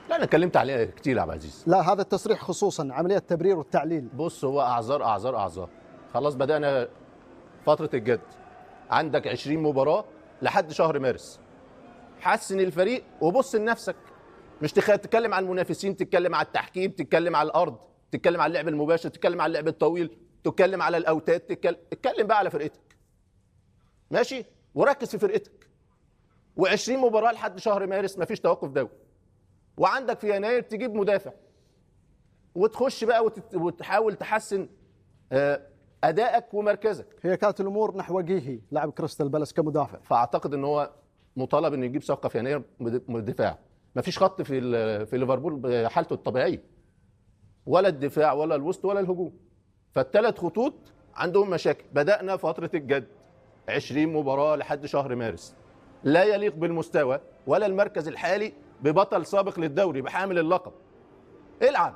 لا انا اتكلمت عليها كتير يا عبد العزيز. لا، هذا التصريح خصوصا عملية التبرير والتعليل. بص، هو اعذار اعذار اعذار. خلاص بدانا فتره الجد، عندك 20 مباراه لحد شهر مارس. حسن الفريق وبص لنفسك، مش تتكلم عن المنافسين، تتكلم على التحكيم، تتكلم على الارض، تتكلم على اللعب المباشر، تتكلم على اللعب الطويل، تتكلم على الاوتاد، اتكلم بقى على فرقتك. ماشي، وركز في فرقتك. و20 مباراه لحد شهر مارس، مفيش توقف دولي. وعندك في يناير تجيب مدافع وتخش بقى وتحاول تحسن ادائك ومركزك. هي كانت الامور نحو جيهي لاعب كريستال بالاس كمدافع. فاعتقد ان هو مطالب انه يجيب صفقه في يناير دفاع. مفيش خط في ليفربول بحالته الطبيعيه، ولا الدفاع ولا الوسط ولا الهجوم. فالثلاث خطوط عندهم مشاكل. بدانا فتره الجد، 20 مباراه لحد شهر مارس، لا يليق بالمستوى ولا المركز الحالي ببطل سابق للدوري بحامل اللقب. العب